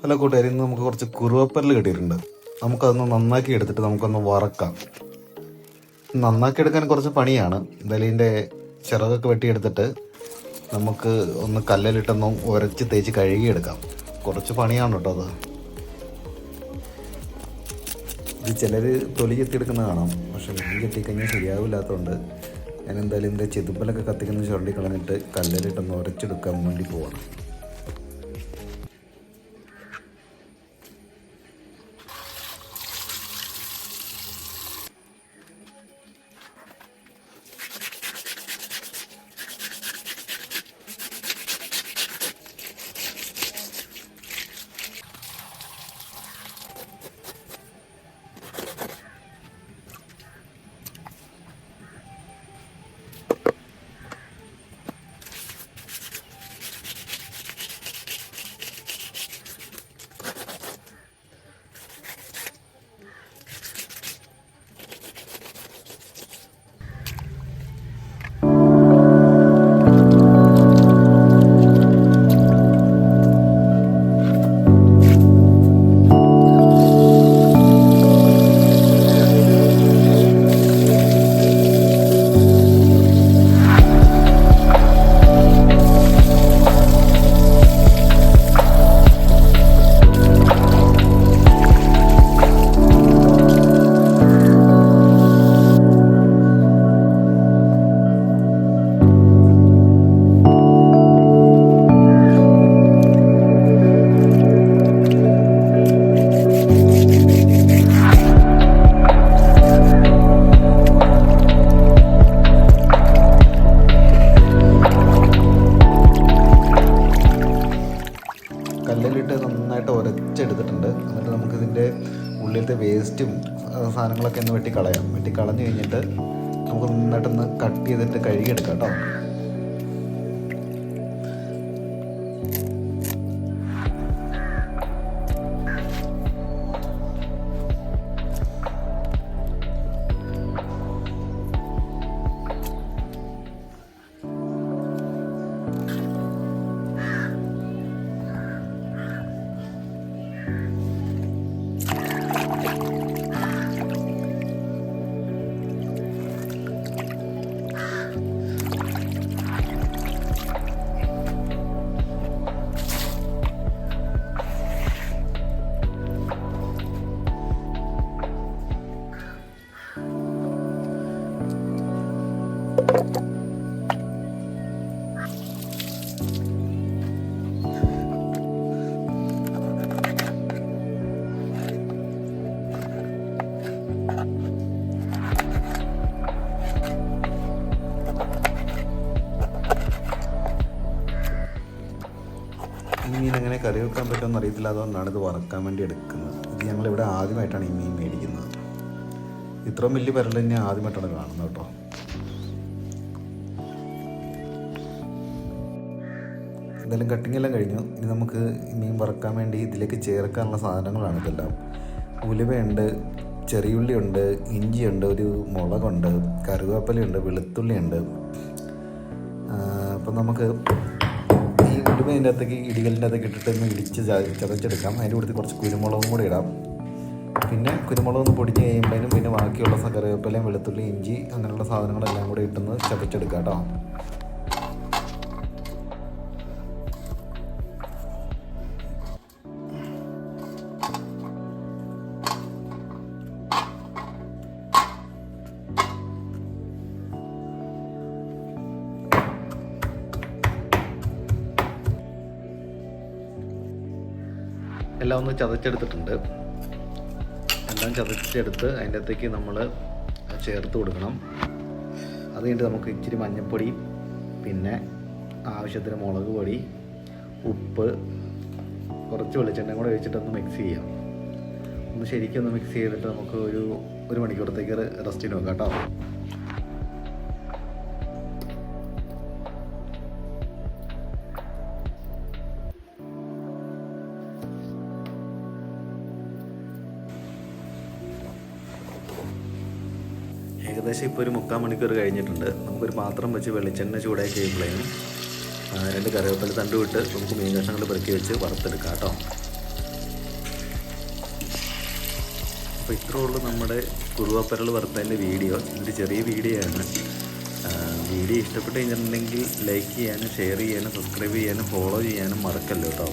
Hello കൂട്ടുകാരി, ഇന്ന് നമുക്ക് കുറച്ച് കുറുവപ്പരൽ കിട്ടിയിട്ടുണ്ട്. നമുക്കതൊന്ന് നന്നാക്കി എടുത്തിട്ട് നമുക്കൊന്ന് വറക്കാം. നന്നാക്കി എടുക്കാൻ കുറച്ച് പണിയാണ്. എന്തായാലും ഇതിൻ്റെ ചിറകൊക്കെ വെട്ടിയെടുത്തിട്ട് നമുക്ക് ഒന്ന് കല്ലിലിട്ടൊന്ന് ഉരച്ച് തേച്ച് കഴുകിയെടുക്കാം. കുറച്ച് പണിയാണ് കേട്ടോ അത്. ഇത് ചിലർ തൊലി ചെത്തിയെടുക്കുന്ന കാണാം, പക്ഷെ ഞാൻ ചെത്തിക്കഴിഞ്ഞാൽ ശരിയാവില്ലാത്തതുകൊണ്ട് ഞാൻ എന്തായാലും ഇതിൻ്റെ ചെതുമ്പലൊക്കെ കത്തിക്കുന്ന ചുരണ്ടി കളഞ്ഞിട്ട് കല്ലിലിട്ടൊന്ന് ഉരച്ചെടുക്കാൻ വേണ്ടി പോവാണ്. കല്ലിലിട്ട് നന്നായിട്ട് ഉരച്ചെടുത്തിട്ടുണ്ട്. എന്നിട്ട് നമുക്കിതിൻ്റെ ഉള്ളിലത്തെ വേസ്റ്റും സാധനങ്ങളൊക്കെ ഒന്ന് വെട്ടിക്കളയാം. വെട്ടിക്കളഞ്ഞ് കഴിഞ്ഞിട്ട് നമുക്ക് നന്നായിട്ടൊന്ന് കട്ട് ചെയ്തിട്ട് കഴുകിയെടുക്കാം കേട്ടോ. ഈ മീൻ എങ്ങനെ കറി വെക്കാൻ പറ്റുമെന്ന് അറിയത്തില്ല, അതുകൊണ്ടാണ് ഇത് വറക്കാൻ വേണ്ടി എടുക്കുന്നത്. ഇത് ഞങ്ങളിവിടെ ആദ്യമായിട്ടാണ് ഈ മീൻ മേടിക്കുന്നത്. ഇത്രയും വലിയ പരൽ തന്നെ ആദ്യമായിട്ടാണ് കാണുന്നത് കേട്ടോ. എന്തായാലും കട്ടിങ് എല്ലാം കഴിഞ്ഞു. ഇനി നമുക്ക് മീൻ വറക്കാൻ വേണ്ടി ഇതിലേക്ക് ചേർക്കാനുള്ള സാധനങ്ങളാണ് ഇതെല്ലാം. ഉലുവയുണ്ട്, ചെറിയുള്ളിയുണ്ട്, ഇഞ്ചിയുണ്ട്, ഒരു മുളകുണ്ട്, കറിവേപ്പിലയുണ്ട്, വെളുത്തുള്ളിയുണ്ട്. അപ്പം നമുക്ക് ഈ ഉലുവ അതിൻ്റെ അകത്തേക്ക് ഇടികലിൻ്റെ അകത്തേക്ക് ഇട്ടിട്ട് ഒന്ന് ഇടിച്ച് ചതച്ചെടുക്കാം. അതിൻ്റെ കൂടെ കുറച്ച് കുരുമുളകും കൂടി ഇടാം. പിന്നെ കുരുമുളകൊന്ന് പൊടിച്ച് കഴിയുമ്പോഴേനും പിന്നെ ബാക്കിയുള്ള കറിവേപ്പിലയും വെളുത്തുള്ളി, ഇഞ്ചി അങ്ങനെയുള്ള സാധനങ്ങളെല്ലാം കൂടെ ഇട്ടൊന്ന് ചതച്ചെടുക്കാം കേട്ടോ. എല്ലാം ഒന്ന് ചതച്ചെടുത്തിട്ടുണ്ട്. എല്ലാം ചതച്ചെടുത്ത് അതിൻ്റെ അകത്തേക്ക് നമ്മൾ ചേർത്ത് കൊടുക്കണം. അത് കഴിഞ്ഞിട്ട് നമുക്ക് ഇച്ചിരി മഞ്ഞൾപ്പൊടി, പിന്നെ ആവശ്യത്തിന് മുളക് പൊടി, ഉപ്പ്, കുറച്ച് വെളിച്ചെണ്ണയും കൂടെ ഒഴിച്ചിട്ടൊന്ന് മിക്സ് ചെയ്യാം. ഒന്ന് ശരിക്കും ഒന്ന് മിക്സ് ചെയ്തിട്ട് നമുക്ക് ഒരു മണിക്കൂറത്തേക്ക് റെസ്റ്റിന് വെക്കാം കേട്ടോ. ഏകദേശം ഇപ്പോൾ ഒരു 3/4 മണിക്കൂർ കഴിഞ്ഞിട്ടുണ്ട്. നമുക്കൊരു പാത്രം വെച്ച് വെളിച്ചെണ്ണ ചൂടാക്കി കഴിയുമ്പോഴേനും 2 കറിവേപ്പില തണ്ട് വിട്ട് നമുക്ക് മീൻ കഷ്ണങ്ങൾ പെറുക്കി വെച്ച് വറുത്തെടുക്കാം കേട്ടോ. അപ്പോൾ ഇത്രേ ഉള്ളൂ നമ്മുടെ കുറുവപ്പരൽ വറുത്തതിൻ്റെ വീഡിയോ. ഇതൊരു ചെറിയ വീഡിയോ ആണ്. വീഡിയോ ഇഷ്ടപ്പെട്ട് കഴിഞ്ഞിട്ടുണ്ടെങ്കിൽ ലൈക്ക് ചെയ്യാനും ഷെയർ ചെയ്യാനും സബ്സ്ക്രൈബ് ചെയ്യാനും ഫോളോ ചെയ്യാനും മറക്കല്ലോ കേട്ടോ.